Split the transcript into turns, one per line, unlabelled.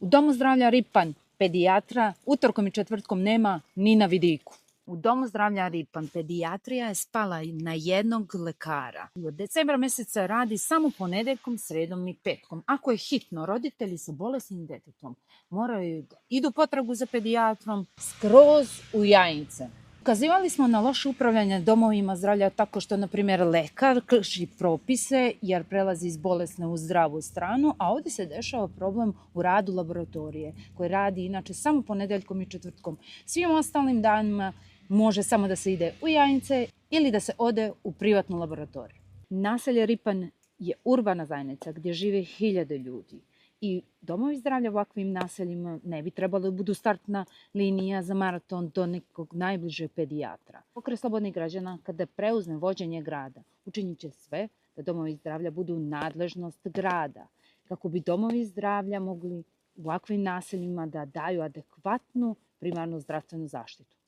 U Domu zdravlja Ripanj pedijatra utorkom i četvrtkom nema ni na vidiku. U Domu zdravlja Ripanj pedijatrija je spala na jednog lekara. Od decembra mjeseca radi samo ponedeljkom, sredom i petkom. Ako je hitno, roditelji sa bolesnim djetetom moraju da idu potragu za pedijatrom skroz u Jajince. Ukazivali smo na loše upravljanje domovima zdravlja tako što, na primjer, lekar krši propise jer prelazi iz bolesne u zdravu stranu, a ovdje se dešava problem u radu laboratorije, koji radi inače samo ponedeljkom i četvrtkom. Svim ostalim danima može samo da se ide u Jajince ili da se ode u privatnu laboratoriju. Naselje Ripanj je urbana zajednica gdje žive hiljade ljudi. I domovi zdravlja u ovakvim naseljima ne bi trebalo da budu startna linija za maraton do nekog najbližeg pedijatra. Pokret slobodnih građana, kada preuzme vođenje grada, učinit će sve da domovi zdravlja budu nadležnost grada, kako bi domovi zdravlja mogli u ovakvim naseljima da daju adekvatnu primarnu zdravstvenu zaštitu.